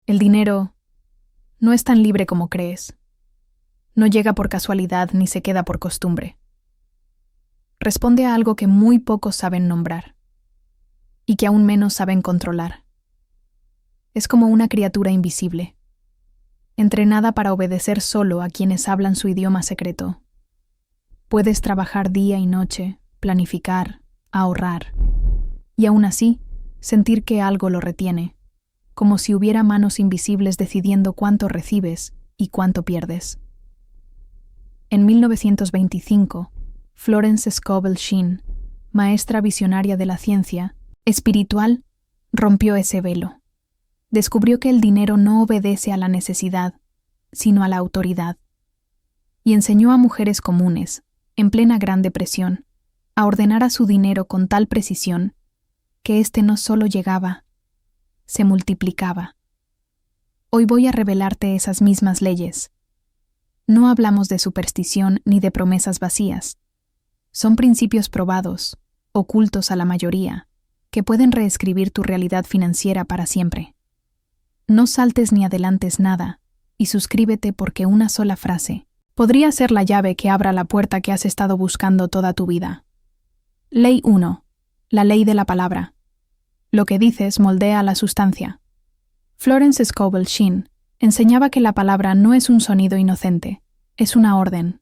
El dinero no es tan libre como crees. No llega por casualidad ni se queda por costumbre. Responde a algo que muy pocos saben nombrar y que aún menos saben controlar. Es como una criatura invisible, entrenada para obedecer solo a quienes hablan su idioma secreto. Puedes trabajar día y noche, planificar, ahorrar, y aún así sentir que algo lo retiene, como si hubiera manos invisibles decidiendo cuánto recibes y cuánto pierdes. En 1925, Florence Scovel Shinn, maestra visionaria de la ciencia espiritual, rompió ese velo. Descubrió que el dinero no obedece a la necesidad, sino a la autoridad. Y enseñó a mujeres comunes, en plena Gran Depresión, a ordenar a su dinero con tal precisión que éste no solo llegaba, se multiplicaba. Hoy voy a revelarte esas mismas leyes. No hablamos de superstición ni de promesas vacías. Son principios probados, ocultos a la mayoría, que pueden reescribir tu realidad financiera para siempre. No saltes ni adelantes nada, y suscríbete porque una sola frase podría ser la llave que abra la puerta que has estado buscando toda tu vida. Ley 1. La ley de la palabra. Lo que dices moldea la sustancia. Florence Scovel Shinn enseñaba que la palabra no es un sonido inocente, es una orden.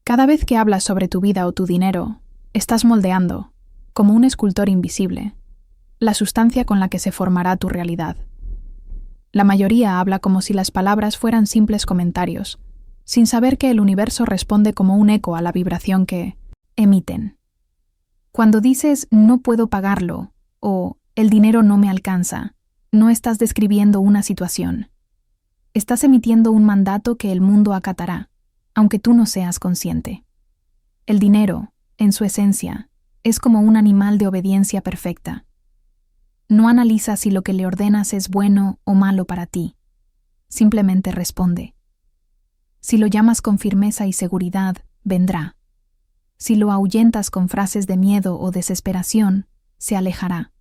Cada vez que hablas sobre tu vida o tu dinero, estás moldeando, como un escultor invisible, la sustancia con la que se formará tu realidad. La mayoría habla como si las palabras fueran simples comentarios, sin saber que el universo responde como un eco a la vibración que emiten. Cuando dices no puedo pagarlo o el dinero no me alcanza, no estás describiendo una situación. Estás emitiendo un mandato que el mundo acatará, aunque tú no seas consciente. El dinero, en su esencia, es como un animal de obediencia perfecta. No analiza si lo que le ordenas es bueno o malo para ti. Simplemente responde. Si lo llamas con firmeza y seguridad, vendrá. Si lo ahuyentas con frases de miedo o desesperación, se alejará.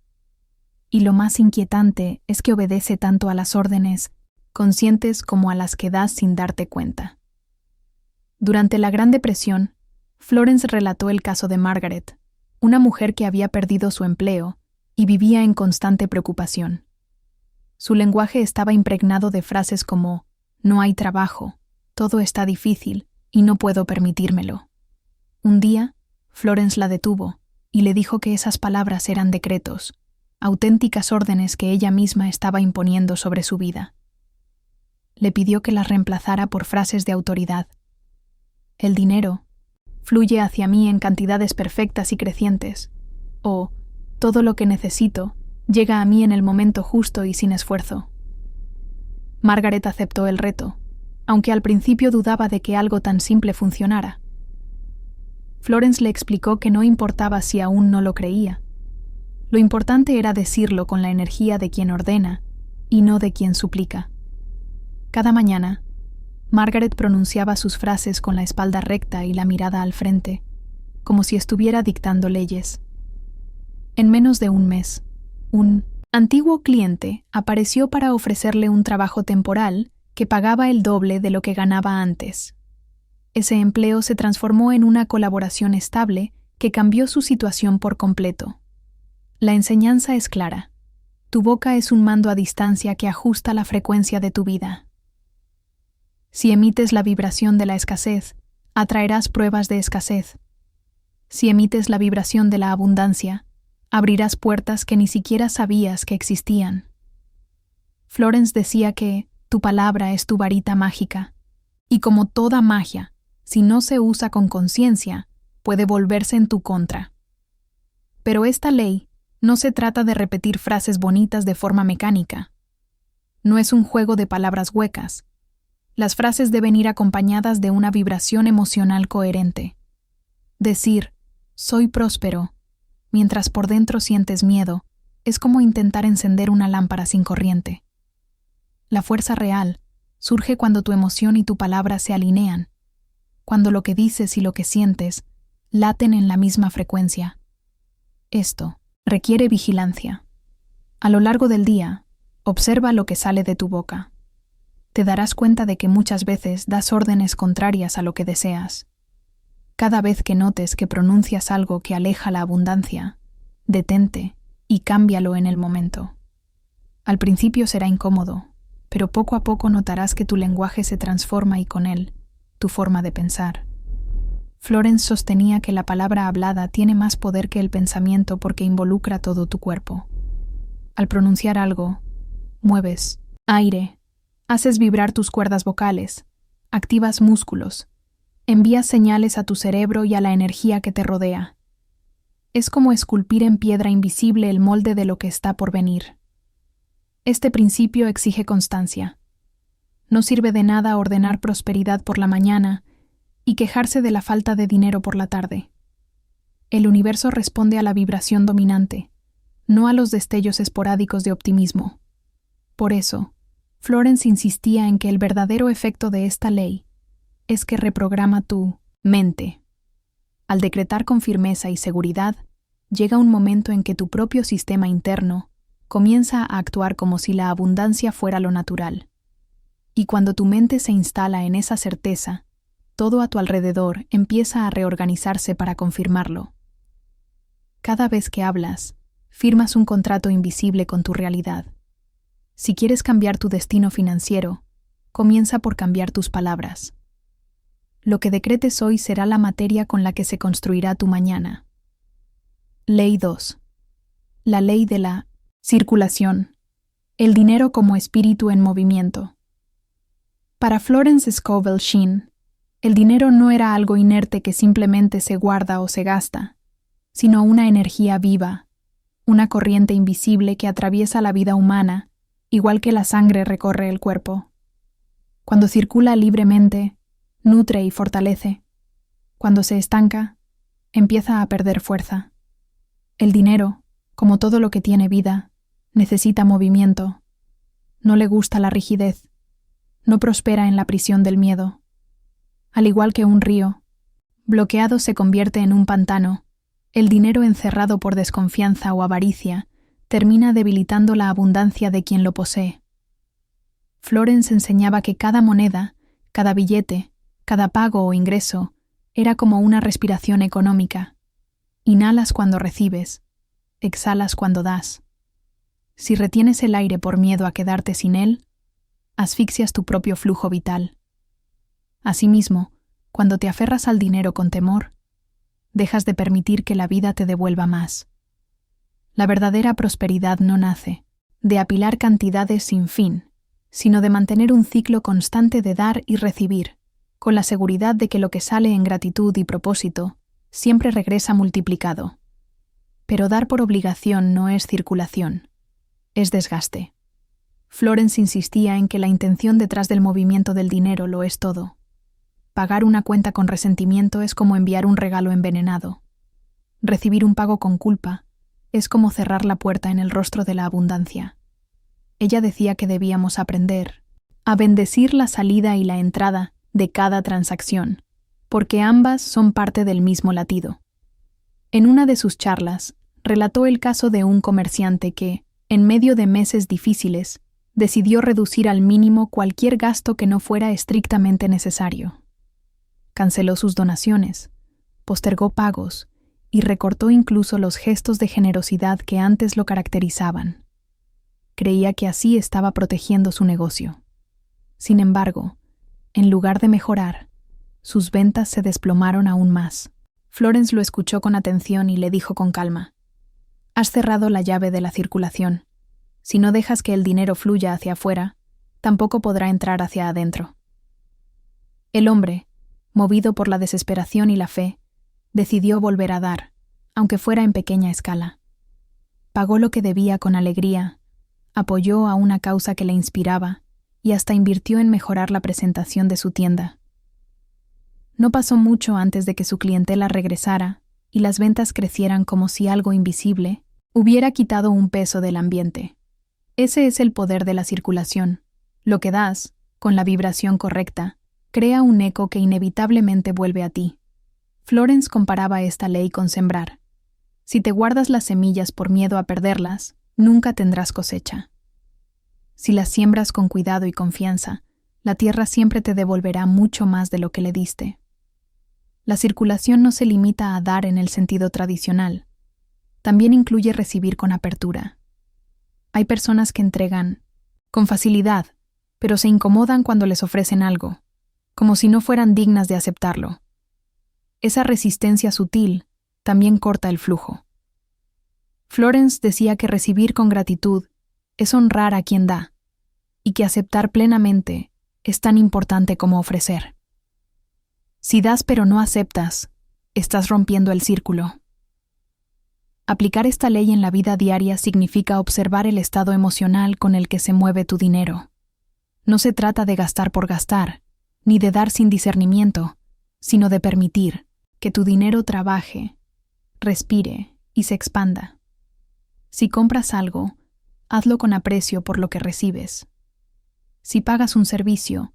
Y lo más inquietante es que obedece tanto a las órdenes conscientes como a las que das sin darte cuenta. Durante la Gran Depresión, Florence relató el caso de Margaret, una mujer que había perdido su empleo y vivía en constante preocupación. Su lenguaje estaba impregnado de frases como «no hay trabajo», «todo está difícil y no puedo permitírmelo». Un día, Florence la detuvo y le dijo que esas palabras eran decretos, auténticas órdenes que ella misma estaba imponiendo sobre su vida. Le pidió que las reemplazara por frases de autoridad. «El dinero fluye hacia mí en cantidades perfectas y crecientes», o «todo lo que necesito llega a mí en el momento justo y sin esfuerzo». Margaret aceptó el reto, aunque al principio dudaba de que algo tan simple funcionara. Florence le explicó que no importaba si aún no lo creía. Lo importante era decirlo con la energía de quien ordena y no de quien suplica. Cada mañana, Margaret pronunciaba sus frases con la espalda recta y la mirada al frente, como si estuviera dictando leyes. En menos de un mes, un antiguo cliente apareció para ofrecerle un trabajo temporal que pagaba el doble de lo que ganaba antes. Ese empleo se transformó en una colaboración estable que cambió su situación por completo. La enseñanza es clara. Tu boca es un mando a distancia que ajusta la frecuencia de tu vida. Si emites la vibración de la escasez, atraerás pruebas de escasez. Si emites la vibración de la abundancia, abrirás puertas que ni siquiera sabías que existían. Florence decía que tu palabra es tu varita mágica, y como toda magia, si no se usa con conciencia, puede volverse en tu contra. Pero esta ley no se trata de repetir frases bonitas de forma mecánica. No es un juego de palabras huecas. Las frases deben ir acompañadas de una vibración emocional coherente. Decir, soy próspero, mientras por dentro sientes miedo, es como intentar encender una lámpara sin corriente. La fuerza real surge cuando tu emoción y tu palabra se alinean, cuando lo que dices y lo que sientes laten en la misma frecuencia. Esto requiere vigilancia. A lo largo del día, Observa lo que sale de tu boca. Te darás cuenta de que muchas veces das órdenes contrarias a lo que deseas. Cada vez que notes que pronuncias algo que aleja la abundancia, detente y cámbialo en el momento. Al principio será incómodo, pero poco a poco notarás que tu lenguaje se transforma y con él, tu forma de pensar. Florence sostenía que la palabra hablada tiene más poder que el pensamiento porque involucra todo tu cuerpo. Al pronunciar algo, mueves aire, haces vibrar tus cuerdas vocales, activas músculos, envías señales a tu cerebro y a la energía que te rodea. Es como esculpir en piedra invisible el molde de lo que está por venir. Este principio exige constancia. No sirve de nada ordenar prosperidad por la mañana y quejarse de la falta de dinero por la tarde. El universo responde a la vibración dominante, no a los destellos esporádicos de optimismo. Por eso, Florence insistía en que el verdadero efecto de esta ley es que reprograma tu mente. Al decretar con firmeza y seguridad, llega un momento en que tu propio sistema interno comienza a actuar como si la abundancia fuera lo natural. Y cuando tu mente se instala en esa certeza, todo a tu alrededor empieza a reorganizarse para confirmarlo. Cada vez que hablas, firmas un contrato invisible con tu realidad. Si quieres cambiar tu destino financiero, comienza por cambiar tus palabras. Lo que decretes hoy será la materia con la que se construirá tu mañana. Ley 2. La ley de la circulación. El dinero como espíritu en movimiento. Para Florence Scovel Shinn, el dinero no era algo inerte que simplemente se guarda o se gasta, sino una energía viva, una corriente invisible que atraviesa la vida humana, igual que la sangre recorre el cuerpo. Cuando circula libremente, nutre y fortalece. Cuando se estanca, empieza a perder fuerza. El dinero, como todo lo que tiene vida, necesita movimiento. No le gusta la rigidez. No prospera en la prisión del miedo. Al igual que un río, bloqueado se convierte en un pantano, el dinero encerrado por desconfianza o avaricia termina debilitando la abundancia de quien lo posee. Florence enseñaba que cada moneda, cada billete, cada pago o ingreso era como una respiración económica. Inhalas cuando recibes, exhalas cuando das. Si retienes el aire por miedo a quedarte sin él, asfixias tu propio flujo vital. Asimismo, cuando te aferras al dinero con temor, dejas de permitir que la vida te devuelva más. La verdadera prosperidad no nace de apilar cantidades sin fin, sino de mantener un ciclo constante de dar y recibir, con la seguridad de que lo que sale en gratitud y propósito siempre regresa multiplicado. Pero dar por obligación no es circulación, es desgaste. Florence insistía en que la intención detrás del movimiento del dinero lo es todo. Pagar una cuenta con resentimiento es como enviar un regalo envenenado. Recibir un pago con culpa es como cerrar la puerta en el rostro de la abundancia. Ella decía que debíamos aprender a bendecir la salida y la entrada de cada transacción, porque ambas son parte del mismo latido. En una de sus charlas, relató el caso de un comerciante que, en medio de meses difíciles, decidió reducir al mínimo cualquier gasto que no fuera estrictamente necesario. Canceló sus donaciones, postergó pagos y recortó incluso los gestos de generosidad que antes lo caracterizaban. Creía que así estaba protegiendo su negocio. Sin embargo, en lugar de mejorar, sus ventas se desplomaron aún más. Florence lo escuchó con atención y le dijo con calma: «Has cerrado la llave de la circulación. Si no dejas que el dinero fluya hacia afuera, tampoco podrá entrar hacia adentro». El hombre, movido por la desesperación y la fe, decidió volver a dar, aunque fuera en pequeña escala. Pagó lo que debía con alegría, apoyó a una causa que le inspiraba y hasta invirtió en mejorar la presentación de su tienda. No pasó mucho antes de que su clientela regresara y las ventas crecieran como si algo invisible hubiera quitado un peso del ambiente. Ese es el poder de la circulación. Lo que das, con la vibración correcta, crea un eco que inevitablemente vuelve a ti. Florence comparaba esta ley con sembrar. Si te guardas las semillas por miedo a perderlas, nunca tendrás cosecha. Si las siembras con cuidado y confianza, la tierra siempre te devolverá mucho más de lo que le diste. La circulación no se limita a dar en el sentido tradicional. También incluye recibir con apertura. Hay personas que entregan con facilidad, pero se incomodan cuando les ofrecen algo, como si no fueran dignas de aceptarlo. Esa resistencia sutil también corta el flujo. Florence decía que recibir con gratitud es honrar a quien da, y que aceptar plenamente es tan importante como ofrecer. Si das pero no aceptas, estás rompiendo el círculo. Aplicar esta ley en la vida diaria significa observar el estado emocional con el que se mueve tu dinero. No se trata de gastar por gastar, ni de dar sin discernimiento, sino de permitir que tu dinero trabaje, respire y se expanda. Si compras algo, hazlo con aprecio por lo que recibes. Si pagas un servicio,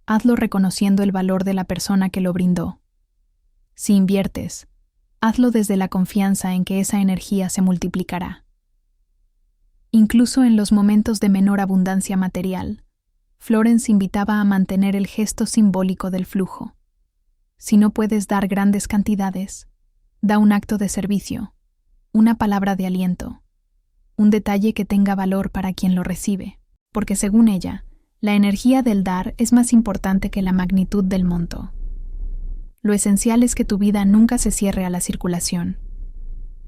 hazlo reconociendo el valor de la persona que lo brindó. Si inviertes, hazlo desde la confianza en que esa energía se multiplicará. Incluso en los momentos de menor abundancia material, Florence invitaba a mantener el gesto simbólico del flujo. Si no puedes dar grandes cantidades, da un acto de servicio, una palabra de aliento, un detalle que tenga valor para quien lo recibe, porque según ella, la energía del dar es más importante que la magnitud del monto. Lo esencial es que tu vida nunca se cierre a la circulación.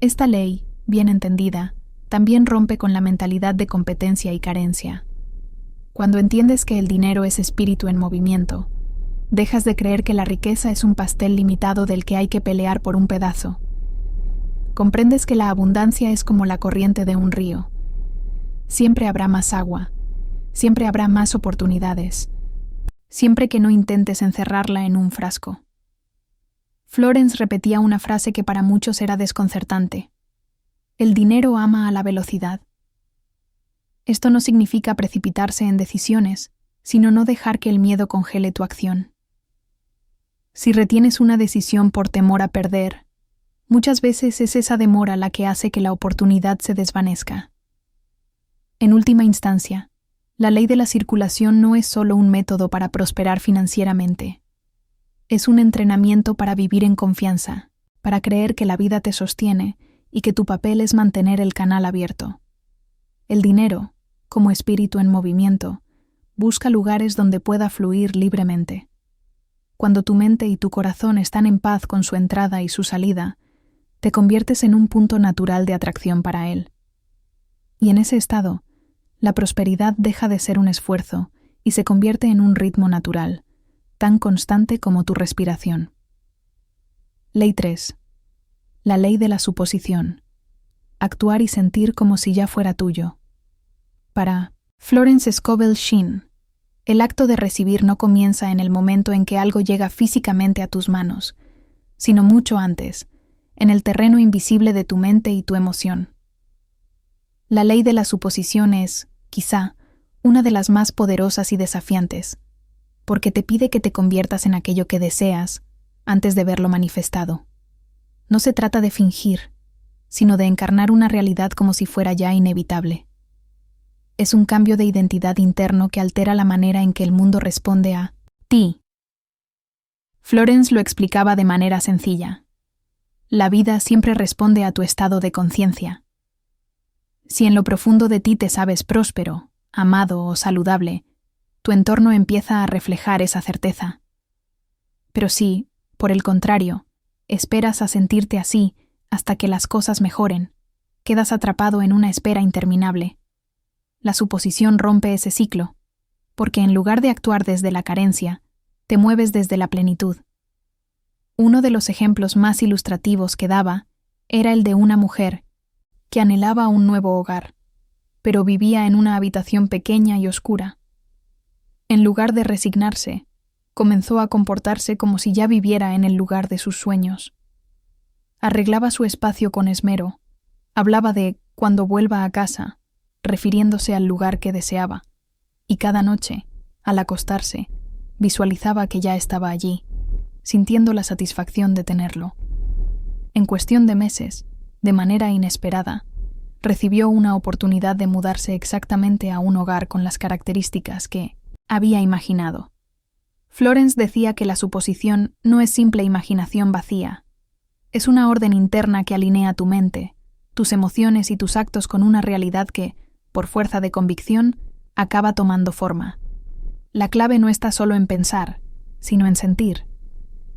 Esta ley, bien entendida, también rompe con la mentalidad de competencia y carencia. Cuando entiendes que el dinero es espíritu en movimiento, dejas de creer que la riqueza es un pastel limitado del que hay que pelear por un pedazo. Comprendes que la abundancia es como la corriente de un río. Siempre habrá más agua. Siempre habrá más oportunidades, siempre que no intentes encerrarla en un frasco. Florence repetía una frase que para muchos era desconcertante. El dinero ama a la velocidad. Esto no significa precipitarse en decisiones, sino no dejar que el miedo congele tu acción. Si retienes una decisión por temor a perder, muchas veces es esa demora la que hace que la oportunidad se desvanezca. En última instancia, la ley de la circulación no es solo un método para prosperar financieramente. Es un entrenamiento para vivir en confianza, para creer que la vida te sostiene y que tu papel es mantener el canal abierto. El dinero, como espíritu en movimiento, busca lugares donde pueda fluir libremente. Cuando tu mente y tu corazón están en paz con su entrada y su salida, te conviertes en un punto natural de atracción para él. Y en ese estado, la prosperidad deja de ser un esfuerzo y se convierte en un ritmo natural, tan constante como tu respiración. Ley 3. La ley de la suposición. Actuar y sentir como si ya fuera tuyo. Para Florence Scovel Shinn, el acto de recibir no comienza en el momento en que algo llega físicamente a tus manos, sino mucho antes, en el terreno invisible de tu mente y tu emoción. La ley de la suposición es, quizá, una de las más poderosas y desafiantes, porque te pide que te conviertas en aquello que deseas antes de verlo manifestado. No se trata de fingir, sino de encarnar una realidad como si fuera ya inevitable. Es un cambio de identidad interno que altera la manera en que el mundo responde a ti. Florence lo explicaba de manera sencilla. La vida siempre responde a tu estado de conciencia. Si en lo profundo de ti te sabes próspero, amado o saludable, tu entorno empieza a reflejar esa certeza. Pero si, por el contrario, esperas a sentirte así hasta que las cosas mejoren, quedas atrapado en una espera interminable. La suposición rompe ese ciclo, porque en lugar de actuar desde la carencia, te mueves desde la plenitud. Uno de los ejemplos más ilustrativos que daba era el de una mujer que anhelaba un nuevo hogar, pero vivía en una habitación pequeña y oscura. En lugar de resignarse, comenzó a comportarse como si ya viviera en el lugar de sus sueños. Arreglaba su espacio con esmero, hablaba de cuando vuelva a casa, refiriéndose al lugar que deseaba, y cada noche, al acostarse, visualizaba que ya estaba allí, sintiendo la satisfacción de tenerlo. En cuestión de meses, de manera inesperada, recibió una oportunidad de mudarse exactamente a un hogar con las características que había imaginado. Florence decía que la suposición no es simple imaginación vacía. Es una orden interna que alinea tu mente, tus emociones y tus actos con una realidad que, por fuerza de convicción, acaba tomando forma. La clave no está solo en pensar, sino en sentir.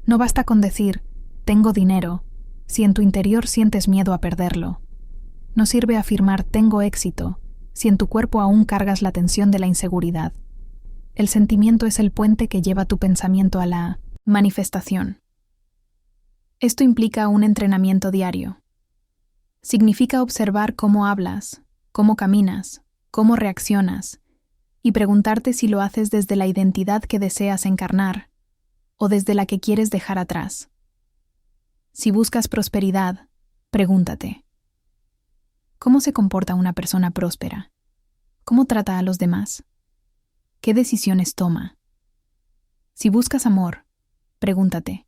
No basta con decir, tengo dinero, si en tu interior sientes miedo a perderlo. No sirve afirmar tengo éxito, si en tu cuerpo aún cargas la tensión de la inseguridad. El sentimiento es el puente que lleva tu pensamiento a la manifestación. Esto implica un entrenamiento diario. Significa observar cómo hablas, cómo caminas, cómo reaccionas, y preguntarte si lo haces desde la identidad que deseas encarnar o desde la que quieres dejar atrás. Si buscas prosperidad, pregúntate: ¿cómo se comporta una persona próspera? ¿Cómo trata a los demás? ¿Qué decisiones toma? Si buscas amor, pregúntate: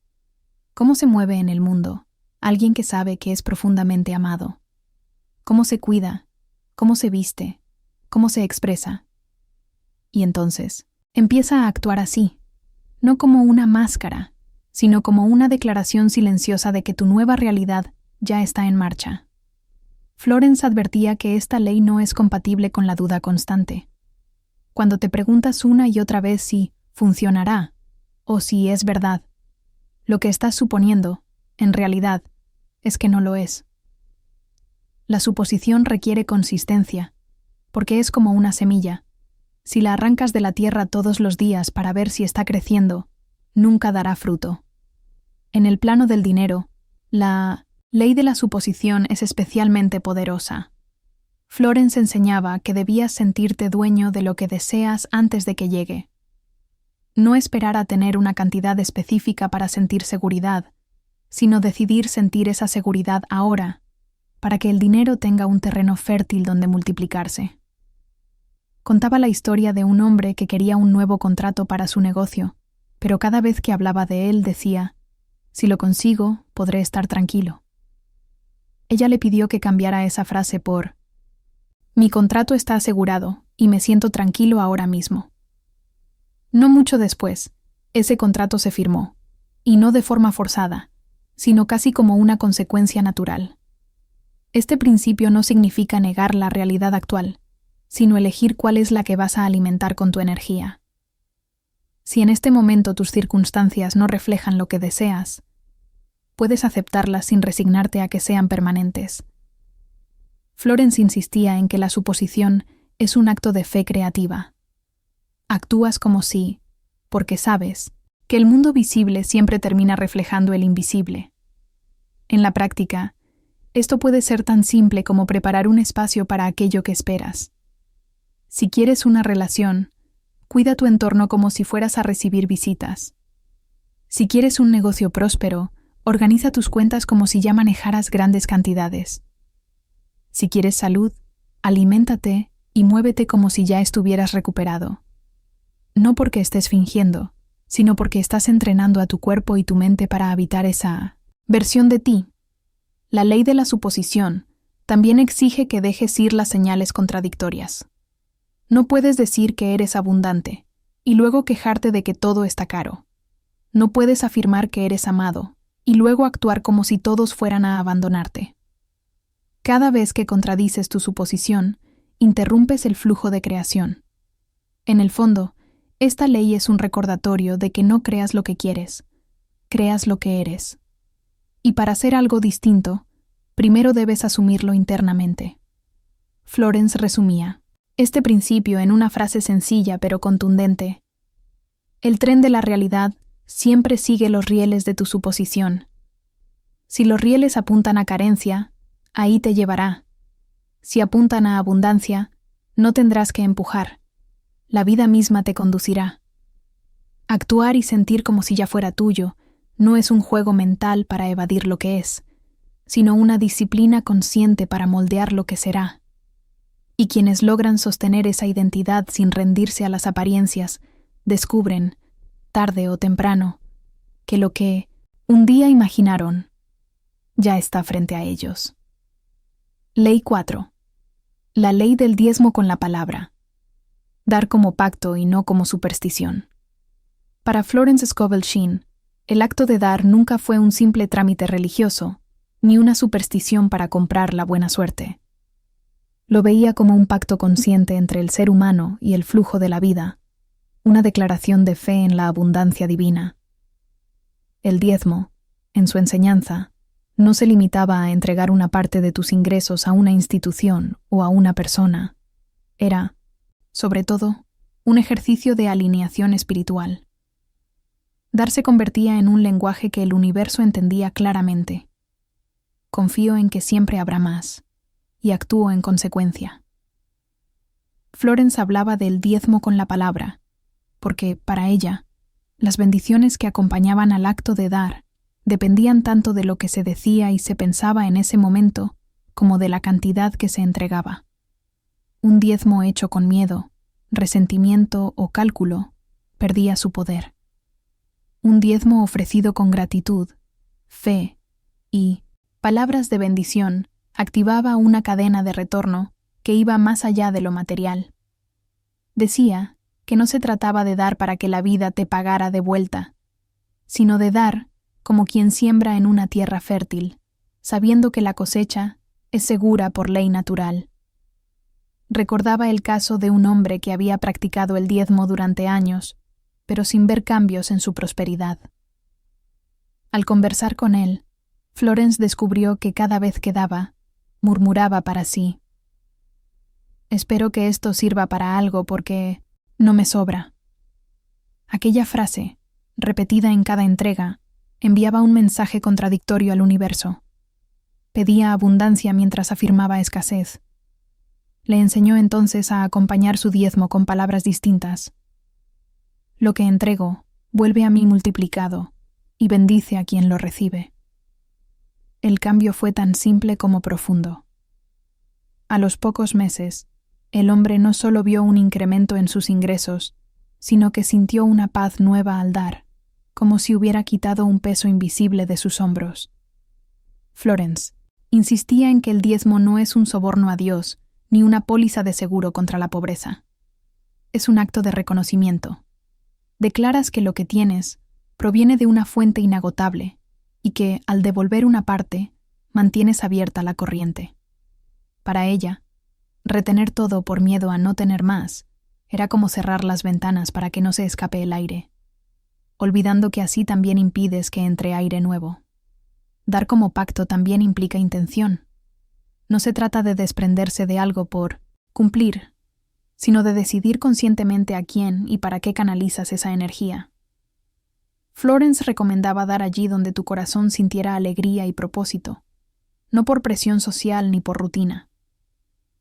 ¿cómo se mueve en el mundo alguien que sabe que es profundamente amado? ¿Cómo se cuida? ¿Cómo se viste? ¿Cómo se expresa? Y entonces, empieza a actuar así, no como una máscara, sino como una declaración silenciosa de que tu nueva realidad ya está en marcha. Florence advertía que esta ley no es compatible con la duda constante. Cuando te preguntas una y otra vez si funcionará o si es verdad, lo que estás suponiendo, en realidad, es que no lo es. La suposición requiere consistencia, porque es como una semilla. Si la arrancas de la tierra todos los días para ver si está creciendo, nunca dará fruto. En el plano del dinero, la ley de la suposición es especialmente poderosa. Florence enseñaba que debías sentirte dueño de lo que deseas antes de que llegue. No esperar a tener una cantidad específica para sentir seguridad, sino decidir sentir esa seguridad ahora, para que el dinero tenga un terreno fértil donde multiplicarse. Contaba la historia de un hombre que quería un nuevo contrato para su negocio, pero cada vez que hablaba de él decía: si lo consigo, podré estar tranquilo. Ella le pidió que cambiara esa frase por: mi contrato está asegurado y me siento tranquilo ahora mismo. No mucho después, ese contrato se firmó, y no de forma forzada, sino casi como una consecuencia natural. Este principio no significa negar la realidad actual, sino elegir cuál es la que vas a alimentar con tu energía. Si en este momento tus circunstancias no reflejan lo que deseas, puedes aceptarlas sin resignarte a que sean permanentes. Florence insistía en que la suposición es un acto de fe creativa. Actúas como si, porque sabes, que el mundo visible siempre termina reflejando el invisible. En la práctica, esto puede ser tan simple como preparar un espacio para aquello que esperas. Si quieres una relación, cuida tu entorno como si fueras a recibir visitas. Si quieres un negocio próspero, organiza tus cuentas como si ya manejaras grandes cantidades. Si quieres salud, aliméntate y muévete como si ya estuvieras recuperado. No porque estés fingiendo, sino porque estás entrenando a tu cuerpo y tu mente para habitar esa versión de ti. La ley de la suposición también exige que dejes ir las señales contradictorias. No puedes decir que eres abundante y luego quejarte de que todo está caro. No puedes afirmar que eres amado y luego actuar como si todos fueran a abandonarte. Cada vez que contradices tu suposición, interrumpes el flujo de creación. En el fondo, esta ley es un recordatorio de que no creas lo que quieres, creas lo que eres. Y para hacer algo distinto, primero debes asumirlo internamente. Florence resumía este principio en una frase sencilla pero contundente: el tren de la realidad siempre sigue los rieles de tu suposición. Si los rieles apuntan a carencia, ahí te llevará. Si apuntan a abundancia, no tendrás que empujar. La vida misma te conducirá. Actuar y sentir como si ya fuera tuyo no es un juego mental para evadir lo que es, sino una disciplina consciente para moldear lo que será. Y quienes logran sostener esa identidad sin rendirse a las apariencias, descubren, tarde o temprano, que lo que un día imaginaron ya está frente a ellos. Ley 4. La ley del diezmo con la palabra. Dar como pacto y no como superstición. Para Florence Scovel Shinn, el acto de dar nunca fue un simple trámite religioso, ni una superstición para comprar la buena suerte. Lo veía como un pacto consciente entre el ser humano y el flujo de la vida, una declaración de fe en la abundancia divina. El diezmo, en su enseñanza, no se limitaba a entregar una parte de tus ingresos a una institución o a una persona. Era, sobre todo, un ejercicio de alineación espiritual. Dar se convertía en un lenguaje que el universo entendía claramente. Confío en que siempre habrá más, y actúo en consecuencia. Florence hablaba del diezmo con la palabra, porque, para ella, las bendiciones que acompañaban al acto de dar dependían tanto de lo que se decía y se pensaba en ese momento como de la cantidad que se entregaba. Un diezmo hecho con miedo, resentimiento o cálculo perdía su poder. Un diezmo ofrecido con gratitud, fe y palabras de bendición activaba una cadena de retorno que iba más allá de lo material. Decía que no se trataba de dar para que la vida te pagara de vuelta, sino de dar como quien siembra en una tierra fértil, sabiendo que la cosecha es segura por ley natural. Recordaba el caso de un hombre que había practicado el diezmo durante años, pero sin ver cambios en su prosperidad. Al conversar con él, Florence descubrió que cada vez que daba, murmuraba para sí: «Espero que esto sirva para algo porque no me sobra». Aquella frase, repetida en cada entrega, enviaba un mensaje contradictorio al universo. Pedía abundancia mientras afirmaba escasez. Le enseñó entonces a acompañar su diezmo con palabras distintas. «Lo que entrego vuelve a mí multiplicado y bendice a quien lo recibe». El cambio fue tan simple como profundo. A los pocos meses, el hombre no solo vio un incremento en sus ingresos, sino que sintió una paz nueva al dar, como si hubiera quitado un peso invisible de sus hombros. Florence insistía en que el diezmo no es un soborno a Dios ni una póliza de seguro contra la pobreza. Es un acto de reconocimiento. Declaras que lo que tienes proviene de una fuente inagotable y que, al devolver una parte, mantienes abierta la corriente. Para ella, retener todo por miedo a no tener más era como cerrar las ventanas para que no se escape el aire, olvidando que así también impides que entre aire nuevo. Dar como pacto también implica intención. No se trata de desprenderse de algo por cumplir, sino de decidir conscientemente a quién y para qué canalizas esa energía. Florence recomendaba dar allí donde tu corazón sintiera alegría y propósito, no por presión social ni por rutina.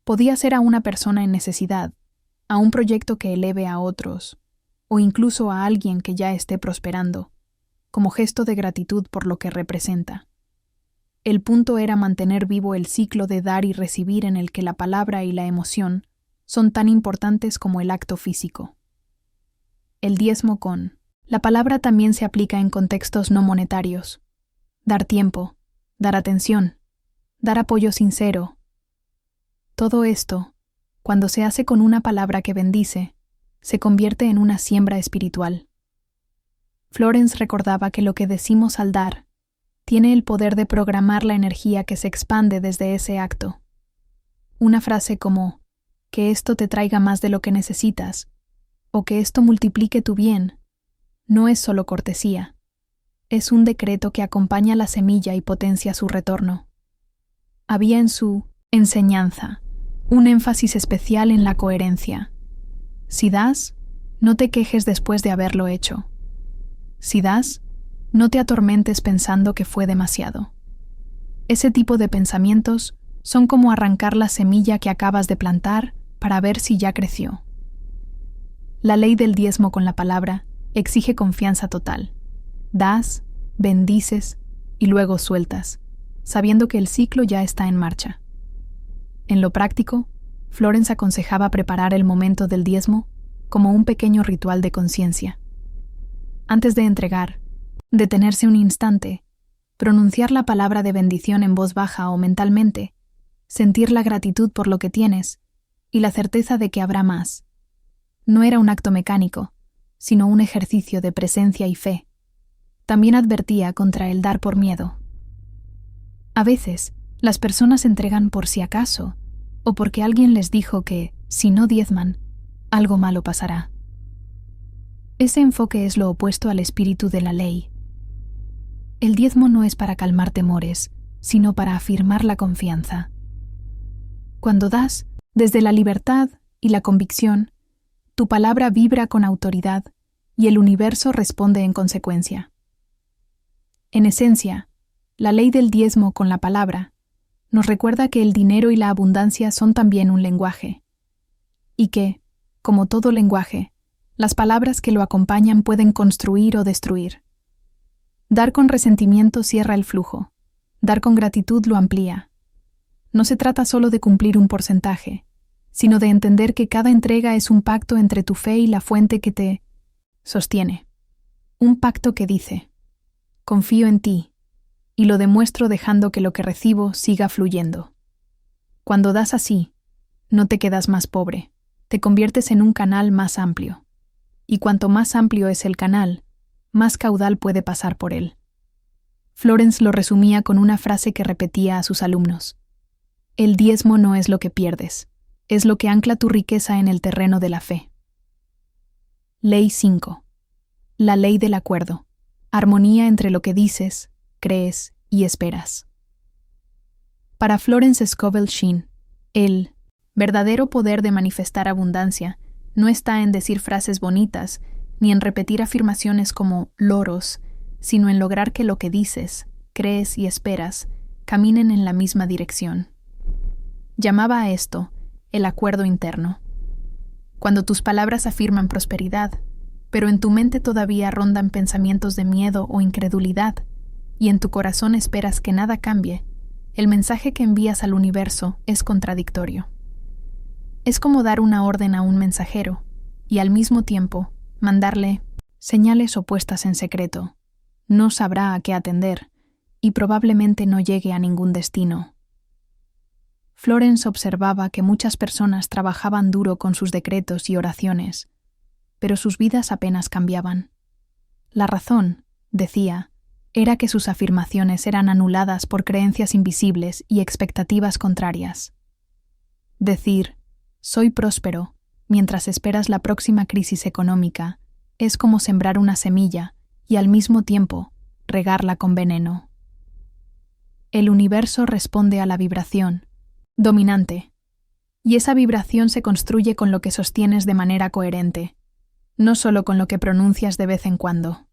Podía ser a una persona en necesidad, a un proyecto que eleve a otros, o incluso a alguien que ya esté prosperando, como gesto de gratitud por lo que representa. El punto era mantener vivo el ciclo de dar y recibir en el que la palabra y la emoción son tan importantes como el acto físico. El diezmo con la palabra también se aplica en contextos no monetarios. Dar tiempo, dar atención, dar apoyo sincero. Todo esto, cuando se hace con una palabra que bendice, se convierte en una siembra espiritual. Florence recordaba que lo que decimos al dar tiene el poder de programar la energía que se expande desde ese acto. Una frase como «que esto te traiga más de lo que necesitas» o «que esto multiplique tu bien» no es solo cortesía, es un decreto que acompaña la semilla y potencia su retorno. Había en su enseñanza un énfasis especial en la coherencia. Si das, no te quejes después de haberlo hecho. Si das, no te atormentes pensando que fue demasiado. Ese tipo de pensamientos son como arrancar la semilla que acabas de plantar para ver si ya creció. La ley del diezmo con la palabra exige confianza total. Das, bendices y luego sueltas, sabiendo que el ciclo ya está en marcha. En lo práctico, Florence aconsejaba preparar el momento del diezmo como un pequeño ritual de conciencia. Antes de entregar, detenerse un instante, pronunciar la palabra de bendición en voz baja o mentalmente, sentir la gratitud por lo que tienes y la certeza de que habrá más. No era un acto mecánico, sino un ejercicio de presencia y fe. También advertía contra el dar por miedo. A veces, las personas entregan por si acaso, o porque alguien les dijo que, si no diezman, algo malo pasará. Ese enfoque es lo opuesto al espíritu de la ley. El diezmo no es para calmar temores, sino para afirmar la confianza. Cuando das, desde la libertad y la convicción, tu palabra vibra con autoridad y el universo responde en consecuencia. En esencia, la ley del diezmo con la palabra nos recuerda que el dinero y la abundancia son también un lenguaje, y que, como todo lenguaje, las palabras que lo acompañan pueden construir o destruir. Dar con resentimiento cierra el flujo, dar con gratitud lo amplía. No se trata solo de cumplir un porcentaje, sino de entender que cada entrega es un pacto entre tu fe y la fuente que te sostiene. Un pacto que dice: confío en ti, y lo demuestro dejando que lo que recibo siga fluyendo. Cuando das así, no te quedas más pobre, te conviertes en un canal más amplio. Y cuanto más amplio es el canal, más caudal puede pasar por él. Florence lo resumía con una frase que repetía a sus alumnos: el diezmo no es lo que pierdes, es lo que ancla tu riqueza en el terreno de la fe. Ley 5. La ley del acuerdo. Armonía entre lo que dices, crees y esperas. Para Florence Scovel Shinn, el verdadero poder de manifestar abundancia no está en decir frases bonitas ni en repetir afirmaciones como loros, sino en lograr que lo que dices, crees y esperas caminen en la misma dirección. Llamaba a esto el acuerdo interno. Cuando tus palabras afirman prosperidad, pero en tu mente todavía rondan pensamientos de miedo o incredulidad, y en tu corazón esperas que nada cambie, el mensaje que envías al universo es contradictorio. Es como dar una orden a un mensajero, y al mismo tiempo mandarle señales opuestas en secreto. No sabrá a qué atender, y probablemente no llegue a ningún destino. Florence observaba que muchas personas trabajaban duro con sus decretos y oraciones, pero sus vidas apenas cambiaban. La razón, decía, era que sus afirmaciones eran anuladas por creencias invisibles y expectativas contrarias. Decir, soy próspero, mientras esperas la próxima crisis económica, es como sembrar una semilla y al mismo tiempo regarla con veneno. El universo responde a la vibración dominante, y esa vibración se construye con lo que sostienes de manera coherente, no solo con lo que pronuncias de vez en cuando.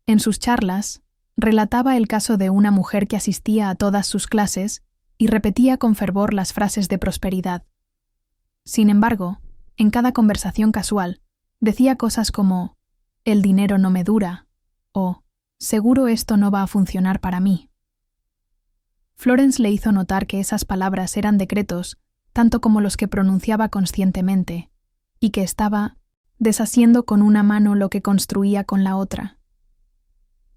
En sus charlas, relataba el caso de una mujer que asistía a todas sus clases y repetía con fervor las frases de prosperidad. Sin embargo, en cada conversación casual, decía cosas como: el dinero no me dura, o seguro esto no va a funcionar para mí. Florence le hizo notar que esas palabras eran decretos tanto como los que pronunciaba conscientemente, y que estaba deshaciendo con una mano lo que construía con la otra.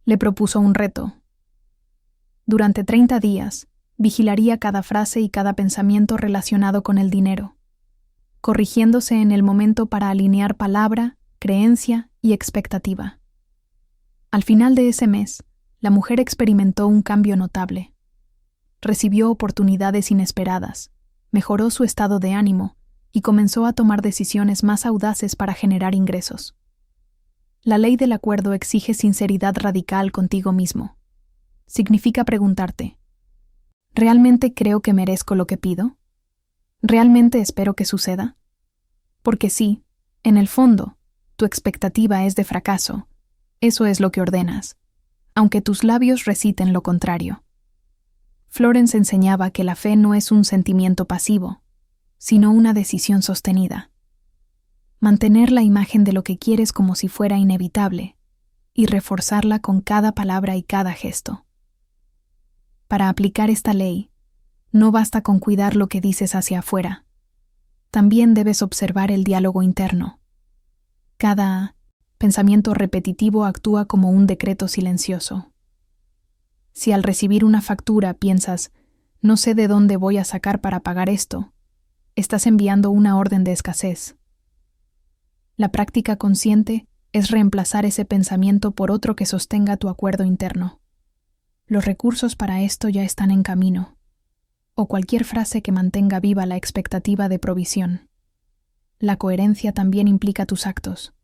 Le propuso un reto. Durante 30 días, vigilaría cada frase y cada pensamiento relacionado con el dinero, corrigiéndose en el momento para alinear palabra, creencia y expectativa. Al final de ese mes, la mujer experimentó un cambio notable. Recibió oportunidades inesperadas, mejoró su estado de ánimo y comenzó a tomar decisiones más audaces para generar ingresos. La ley del acuerdo exige sinceridad radical contigo mismo. Significa preguntarte: ¿realmente creo que merezco lo que pido? ¿Realmente espero que suceda? Porque sí, en el fondo, tu expectativa es de fracaso. Eso es lo que ordenas, aunque tus labios reciten lo contrario. Florence enseñaba que la fe no es un sentimiento pasivo, sino una decisión sostenida. Mantener la imagen de lo que quieres como si fuera inevitable y reforzarla con cada palabra y cada gesto. Para aplicar esta ley, no basta con cuidar lo que dices hacia afuera. También debes observar el diálogo interno. Cada pensamiento repetitivo actúa como un decreto silencioso. Si al recibir una factura piensas: no sé de dónde voy a sacar para pagar esto, estás enviando una orden de escasez. La práctica consciente es reemplazar ese pensamiento por otro que sostenga tu acuerdo interno. Los recursos para esto ya están en camino, o cualquier frase que mantenga viva la expectativa de provisión. La coherencia también implica tus actos.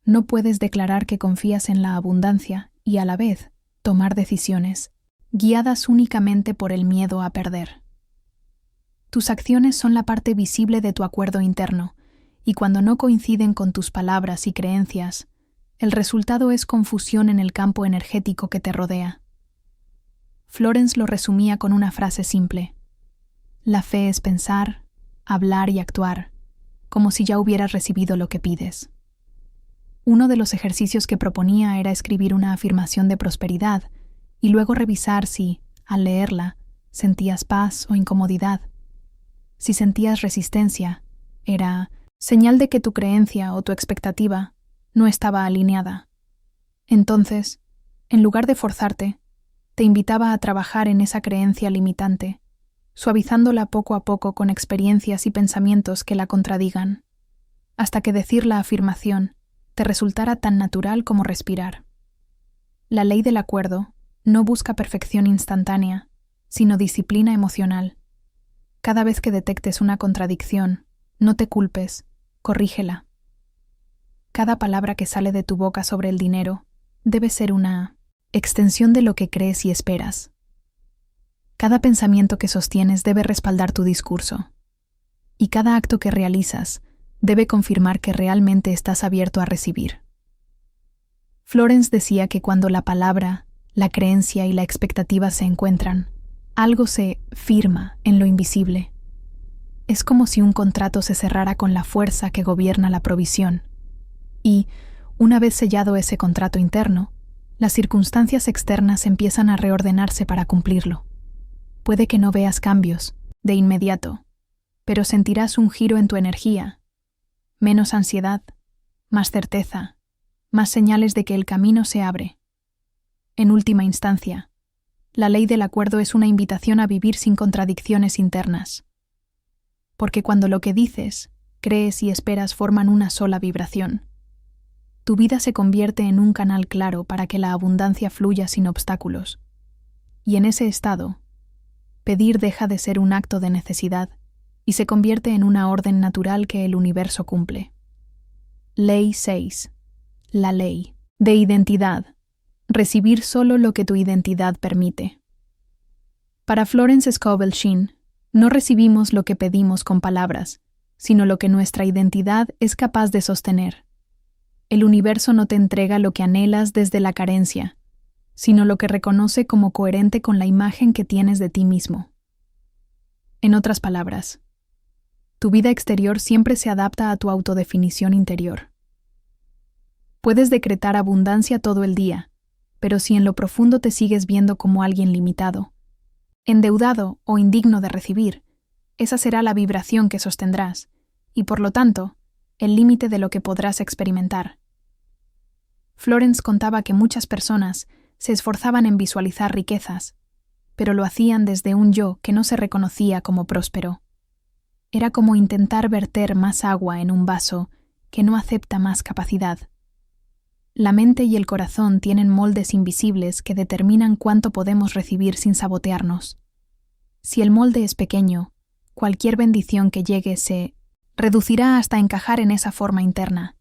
No puedes declarar que confías en la abundancia y a la vez tomar decisiones, guiadas únicamente por el miedo a perder. Tus acciones son la parte visible de tu acuerdo interno, y cuando no coinciden con tus palabras y creencias, el resultado es confusión en el campo energético que te rodea. Florence lo resumía con una frase simple: la fe es pensar, hablar y actuar, como si ya hubieras recibido lo que pides. Uno de los ejercicios que proponía era escribir una afirmación de prosperidad y luego revisar si, al leerla, sentías paz o incomodidad. Si sentías resistencia, era señal de que tu creencia o tu expectativa no estaba alineada. Entonces, en lugar de forzarte, te invitaba a trabajar en esa creencia limitante, suavizándola poco a poco con experiencias y pensamientos que la contradigan, hasta que decir la afirmación te resultara tan natural como respirar. La ley del acuerdo no busca perfección instantánea, sino disciplina emocional. Cada vez que detectes una contradicción, no te culpes, corrígela. Cada palabra que sale de tu boca sobre el dinero debe ser una extensión de lo que crees y esperas. Cada pensamiento que sostienes debe respaldar tu discurso, y cada acto que realizas debe confirmar que realmente estás abierto a recibir. Florence decía que cuando la palabra, la creencia y la expectativa se encuentran, algo se firma en lo invisible. Es como si un contrato se cerrara con la fuerza que gobierna la provisión. Y, una vez sellado ese contrato interno, las circunstancias externas empiezan a reordenarse para cumplirlo. Puede que no veas cambios, de inmediato, pero sentirás un giro en tu energía, menos ansiedad, más certeza, más señales de que el camino se abre. En última instancia, la ley del acuerdo es una invitación a vivir sin contradicciones internas. Porque cuando lo que dices, crees y esperas forman una sola vibración, tu vida se convierte en un canal claro para que la abundancia fluya sin obstáculos. Y en ese estado, pedir deja de ser un acto de necesidad y se convierte en una orden natural que el universo cumple. Ley 6. La ley de identidad. Recibir solo lo que tu identidad permite. Para Florence Scovel Shinn, no recibimos lo que pedimos con palabras, sino lo que nuestra identidad es capaz de sostener. El universo no te entrega lo que anhelas desde la carencia, sino lo que reconoce como coherente con la imagen que tienes de ti mismo. En otras palabras, tu vida exterior siempre se adapta a tu autodefinición interior. Puedes decretar abundancia todo el día, pero si en lo profundo te sigues viendo como alguien limitado, endeudado o indigno de recibir, esa será la vibración que sostendrás, y por lo tanto, el límite de lo que podrás experimentar. Florence contaba que muchas personas se esforzaban en visualizar riquezas, pero lo hacían desde un yo que no se reconocía como próspero. Era como intentar verter más agua en un vaso que no acepta más capacidad. La mente y el corazón tienen moldes invisibles que determinan cuánto podemos recibir sin sabotearnos. Si el molde es pequeño, cualquier bendición que llegue se reducirá hasta encajar en esa forma interna.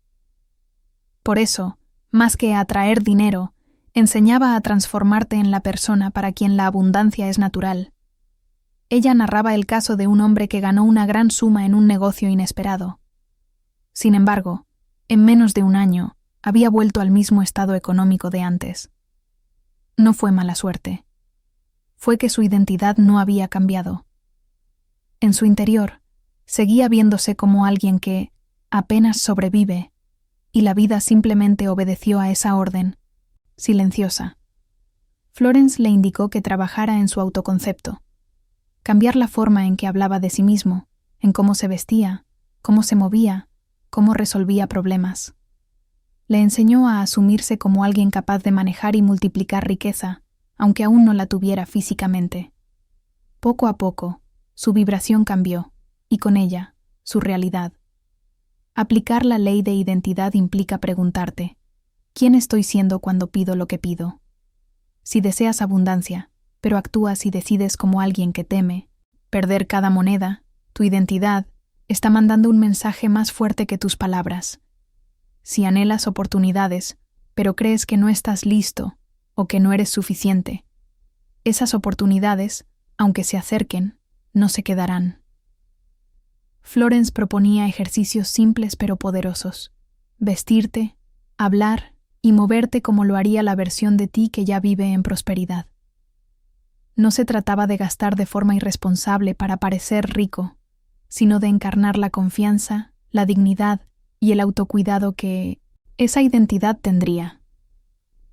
Por eso, más que atraer dinero, enseñaba a transformarte en la persona para quien la abundancia es natural. Ella narraba el caso de un hombre que ganó una gran suma en un negocio inesperado. Sin embargo, en menos de un año, había vuelto al mismo estado económico de antes. No fue mala suerte. Fue que su identidad no había cambiado. En su interior, seguía viéndose como alguien que apenas sobrevive, y la vida simplemente obedeció a esa orden, silenciosa. Florence le indicó que trabajara en su autoconcepto, cambiar la forma en que hablaba de sí mismo, en cómo se vestía, cómo se movía, cómo resolvía problemas. Le enseñó a asumirse como alguien capaz de manejar y multiplicar riqueza, aunque aún no la tuviera físicamente. Poco a poco, su vibración cambió, y con ella, su realidad. Aplicar la ley de identidad implica preguntarte, ¿quién estoy siendo cuando pido lo que pido? Si deseas abundancia, pero actúas y decides como alguien que teme perder cada moneda, tu identidad está mandando un mensaje más fuerte que tus palabras. Si anhelas oportunidades, pero crees que no estás listo o que no eres suficiente, esas oportunidades, aunque se acerquen, no se quedarán. Florence proponía ejercicios simples pero poderosos: vestirte, hablar y moverte como lo haría la versión de ti que ya vive en prosperidad. No se trataba de gastar de forma irresponsable para parecer rico, sino de encarnar la confianza, la dignidad y el autocuidado que esa identidad tendría.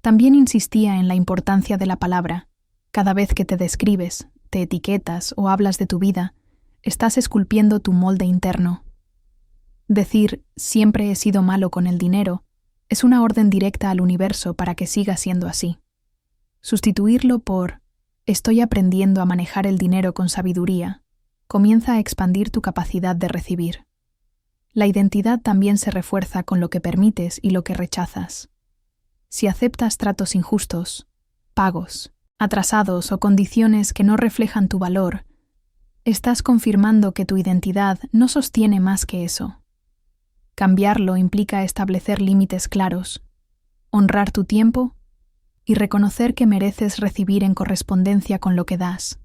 También insistía en la importancia de la palabra. Cada vez que te describes, te etiquetas o hablas de tu vida, estás esculpiendo tu molde interno. Decir «siempre he sido malo con el dinero» es una orden directa al universo para que siga siendo así. Sustituirlo por «estoy aprendiendo a manejar el dinero con sabiduría» comienza a expandir tu capacidad de recibir. La identidad también se refuerza con lo que permites y lo que rechazas. Si aceptas tratos injustos, pagos, atrasados o condiciones que no reflejan tu valor, estás confirmando que tu identidad no sostiene más que eso. Cambiarlo implica establecer límites claros, honrar tu tiempo y reconocer que mereces recibir en correspondencia con lo que das.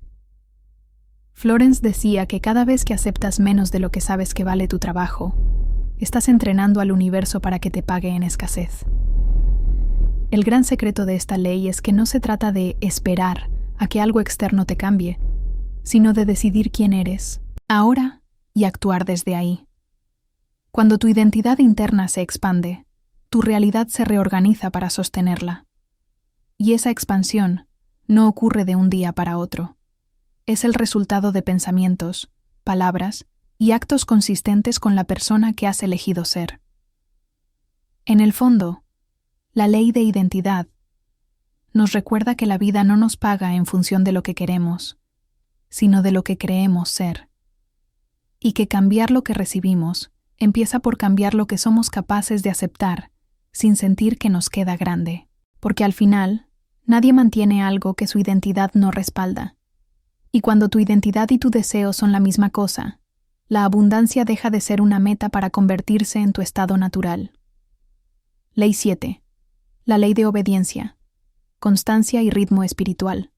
Florence decía que cada vez que aceptas menos de lo que sabes que vale tu trabajo, estás entrenando al universo para que te pague en escasez. El gran secreto de esta ley es que no se trata de esperar a que algo externo te cambie, sino de decidir quién eres, ahora, y actuar desde ahí. Cuando tu identidad interna se expande, tu realidad se reorganiza para sostenerla. Y esa expansión no ocurre de un día para otro. Es el resultado de pensamientos, palabras y actos consistentes con la persona que has elegido ser. En el fondo, la ley de identidad nos recuerda que la vida no nos paga en función de lo que queremos, sino de lo que creemos ser. Y que cambiar lo que recibimos empieza por cambiar lo que somos capaces de aceptar sin sentir que nos queda grande. Porque al final, nadie mantiene algo que su identidad no respalda. Y cuando tu identidad y tu deseo son la misma cosa, la abundancia deja de ser una meta para convertirse en tu estado natural. Ley 7. La ley de obediencia, constancia y ritmo espiritual.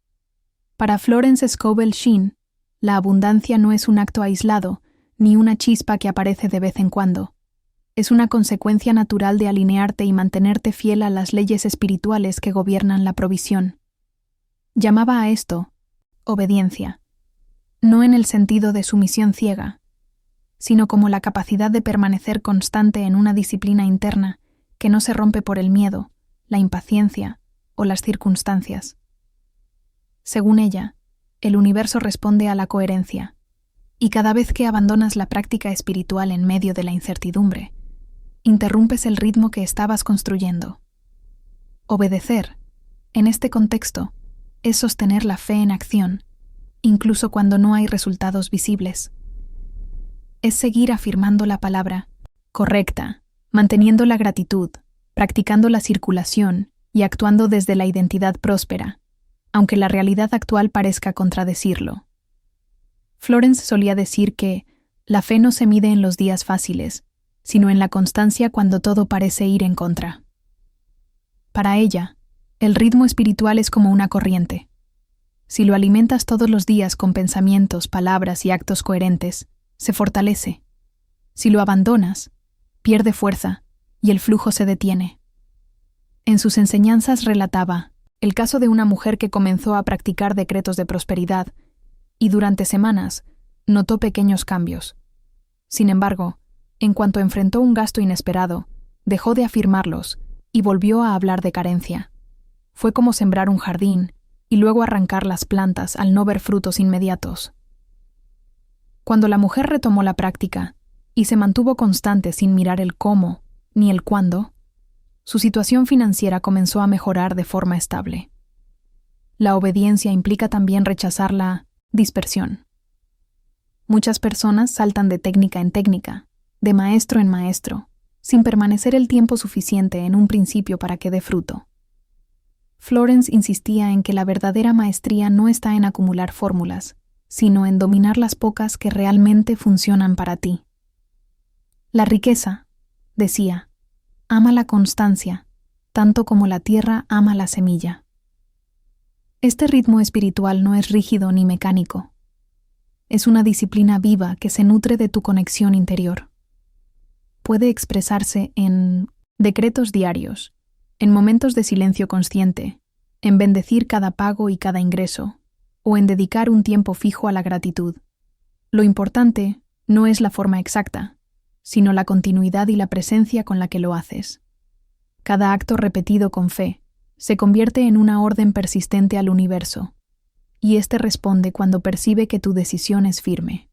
Para Florence Scovel Shinn, la abundancia no es un acto aislado, ni una chispa que aparece de vez en cuando. Es una consecuencia natural de alinearte y mantenerte fiel a las leyes espirituales que gobiernan la provisión. Llamaba a esto obediencia, no en el sentido de sumisión ciega, sino como la capacidad de permanecer constante en una disciplina interna que no se rompe por el miedo, la impaciencia o las circunstancias. Según ella, el universo responde a la coherencia, y cada vez que abandonas la práctica espiritual en medio de la incertidumbre, interrumpes el ritmo que estabas construyendo. Obedecer, en este contexto, es sostener la fe en acción, incluso cuando no hay resultados visibles. Es seguir afirmando la palabra correcta, manteniendo la gratitud, practicando la circulación y actuando desde la identidad próspera, aunque la realidad actual parezca contradecirlo. Florence solía decir que la fe no se mide en los días fáciles, sino en la constancia cuando todo parece ir en contra. Para ella, el ritmo espiritual es como una corriente. Si lo alimentas todos los días con pensamientos, palabras y actos coherentes, se fortalece. Si lo abandonas, pierde fuerza y el flujo se detiene. En sus enseñanzas relataba el caso de una mujer que comenzó a practicar decretos de prosperidad y durante semanas notó pequeños cambios. Sin embargo, en cuanto enfrentó un gasto inesperado, dejó de afirmarlos y volvió a hablar de carencia. Fue como sembrar un jardín y luego arrancar las plantas al no ver frutos inmediatos. Cuando la mujer retomó la práctica y se mantuvo constante sin mirar el cómo ni el cuándo, su situación financiera comenzó a mejorar de forma estable. La obediencia implica también rechazar la dispersión. Muchas personas saltan de técnica en técnica, de maestro en maestro, sin permanecer el tiempo suficiente en un principio para que dé fruto. Florence insistía en que la verdadera maestría no está en acumular fórmulas, sino en dominar las pocas que realmente funcionan para ti. La riqueza, decía, ama la constancia, tanto como la tierra ama la semilla. Este ritmo espiritual no es rígido ni mecánico. Es una disciplina viva que se nutre de tu conexión interior. Puede expresarse en decretos diarios, en momentos de silencio consciente, en bendecir cada pago y cada ingreso, o en dedicar un tiempo fijo a la gratitud. Lo importante no es la forma exacta, sino la continuidad y la presencia con la que lo haces. Cada acto repetido con fe se convierte en una orden persistente al universo, y éste responde cuando percibe que tu decisión es firme.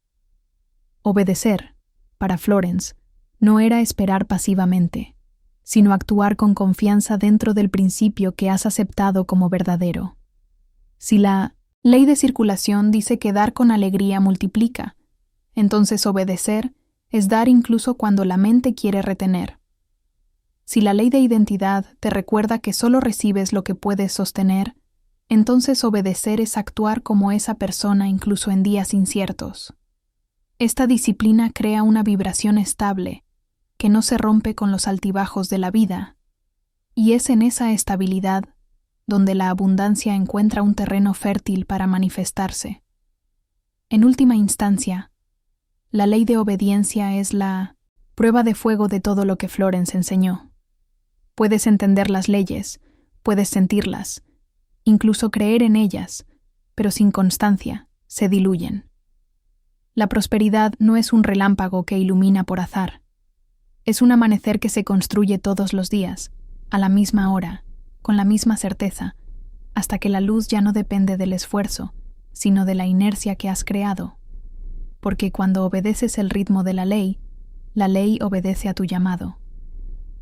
Obedecer, para Florence, no era esperar pasivamente, sino actuar con confianza dentro del principio que has aceptado como verdadero. Si la ley de circulación dice que dar con alegría multiplica, entonces obedecer es dar incluso cuando la mente quiere retener. Si la ley de identidad te recuerda que solo recibes lo que puedes sostener, entonces obedecer es actuar como esa persona incluso en días inciertos. Esta disciplina crea una vibración estable, que no se rompe con los altibajos de la vida, y es en esa estabilidad donde la abundancia encuentra un terreno fértil para manifestarse. En última instancia, la ley de obediencia es la prueba de fuego de todo lo que Florence enseñó. Puedes entender las leyes, puedes sentirlas, incluso creer en ellas, pero sin constancia, se diluyen. La prosperidad no es un relámpago que ilumina por azar. Es un amanecer que se construye todos los días, a la misma hora, con la misma certeza, hasta que la luz ya no depende del esfuerzo, sino de la inercia que has creado. Porque cuando obedeces el ritmo de la ley obedece a tu llamado.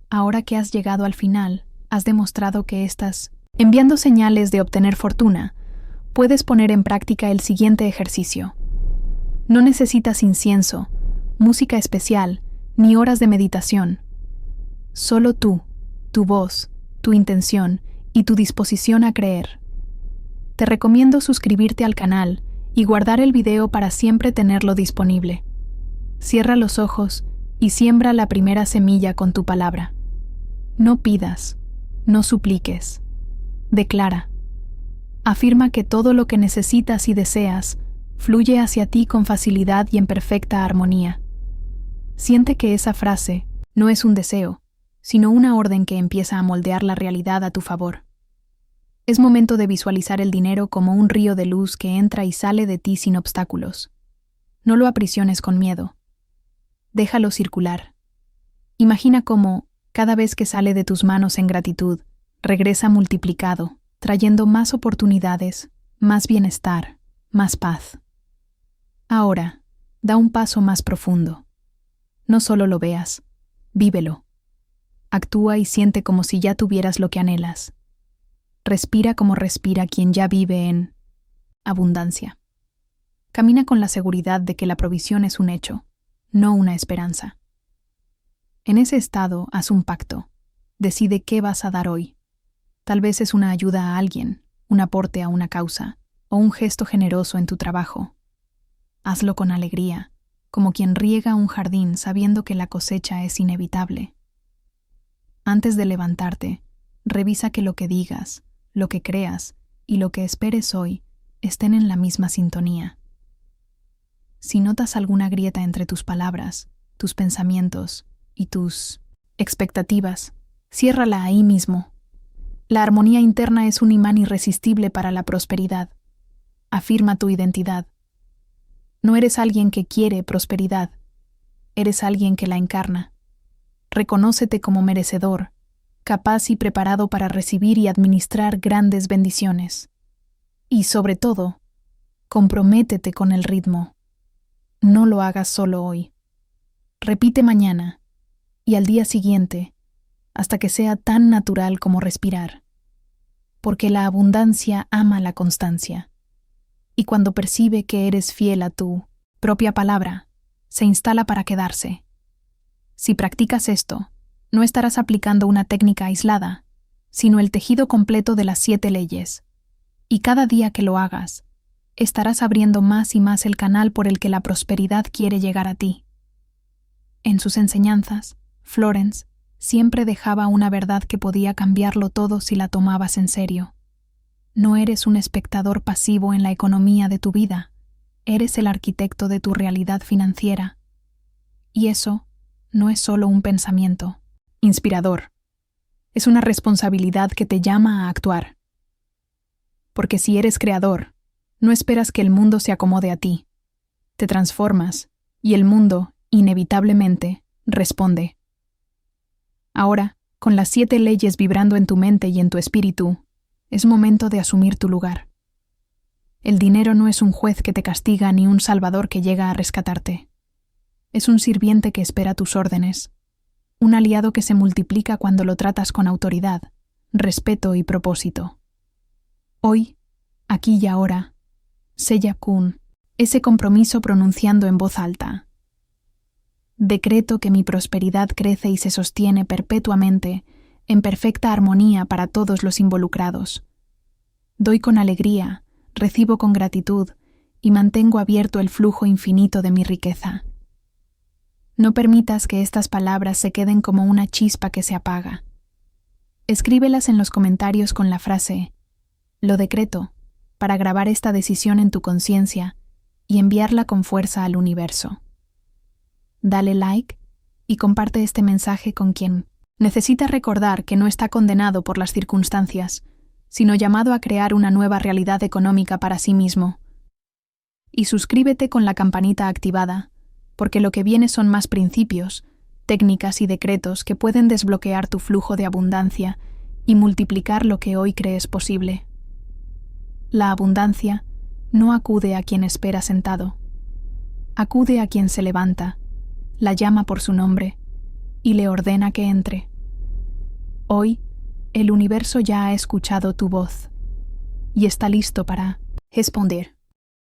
Ahora que has llegado al final, has demostrado que estás enviando señales de obtener fortuna. Puedes poner en práctica el siguiente ejercicio. No necesitas incienso, música especial, ni horas de meditación. Solo tú, tu voz, tu intención y tu disposición a creer. Te recomiendo suscribirte al canal y guardar el video para siempre tenerlo disponible. Cierra los ojos y siembra la primera semilla con tu palabra. No pidas, no supliques. Declara. Afirma que todo lo que necesitas y deseas fluye hacia ti con facilidad y en perfecta armonía. Siente que esa frase no es un deseo, sino una orden que empieza a moldear la realidad a tu favor. Es momento de visualizar el dinero como un río de luz que entra y sale de ti sin obstáculos. No lo aprisiones con miedo. Déjalo circular. Imagina cómo, cada vez que sale de tus manos en gratitud, regresa multiplicado, trayendo más oportunidades, más bienestar, más paz. Ahora, da un paso más profundo. No solo lo veas, vívelo. Actúa y siente como si ya tuvieras lo que anhelas. Respira como respira quien ya vive en abundancia. Camina con la seguridad de que la provisión es un hecho, no una esperanza. En ese estado, haz un pacto. Decide qué vas a dar hoy. Tal vez es una ayuda a alguien, un aporte a una causa, o un gesto generoso en tu trabajo. Hazlo con alegría, como quien riega un jardín sabiendo que la cosecha es inevitable. Antes de levantarte, revisa que lo que digas, lo que creas y lo que esperes hoy estén en la misma sintonía. Si notas alguna grieta entre tus palabras, tus pensamientos y tus expectativas, ciérrala ahí mismo. La armonía interna es un imán irresistible para la prosperidad. Afirma tu identidad. No eres alguien que quiere prosperidad, eres alguien que la encarna. Reconócete como merecedor, capaz y preparado para recibir y administrar grandes bendiciones. Y sobre todo, comprométete con el ritmo. No lo hagas solo hoy. Repite mañana y al día siguiente, hasta que sea tan natural como respirar. Porque la abundancia ama la constancia. Y cuando percibe que eres fiel a tu propia palabra, se instala para quedarse. Si practicas esto, no estarás aplicando una técnica aislada, sino el tejido completo de las 7 leyes. Y cada día que lo hagas, estarás abriendo más y más el canal por el que la prosperidad quiere llegar a ti. En sus enseñanzas, Florence siempre dejaba una verdad que podía cambiarlo todo si la tomabas en serio. No eres un espectador pasivo en la economía de tu vida, eres el arquitecto de tu realidad financiera. Y eso no es solo un pensamiento inspirador, es una responsabilidad que te llama a actuar. Porque si eres creador, no esperas que el mundo se acomode a ti. Te transformas y el mundo, inevitablemente, responde. Ahora, con las 7 leyes vibrando en tu mente y en tu espíritu, es momento de asumir tu lugar. El dinero no es un juez que te castiga ni un salvador que llega a rescatarte. Es un sirviente que espera tus órdenes, un aliado que se multiplica cuando lo tratas con autoridad, respeto y propósito. Hoy, aquí y ahora, sella kun, ese compromiso pronunciando en voz alta. Decreto que mi prosperidad crece y se sostiene perpetuamente, en perfecta armonía para todos los involucrados. Doy con alegría, recibo con gratitud y mantengo abierto el flujo infinito de mi riqueza. No permitas que estas palabras se queden como una chispa que se apaga. Escríbelas en los comentarios con la frase «Lo decreto», para grabar esta decisión en tu conciencia y enviarla con fuerza al universo. Dale like y comparte este mensaje con quien necesita recordar que no está condenado por las circunstancias, sino llamado a crear una nueva realidad económica para sí mismo. Y suscríbete con la campanita activada, porque lo que viene son más principios, técnicas y decretos que pueden desbloquear tu flujo de abundancia y multiplicar lo que hoy crees posible. La abundancia no acude a quien espera sentado. Acude a quien se levanta, la llama por su nombre y le ordena que entre. Hoy, el universo ya ha escuchado tu voz y está listo para responder.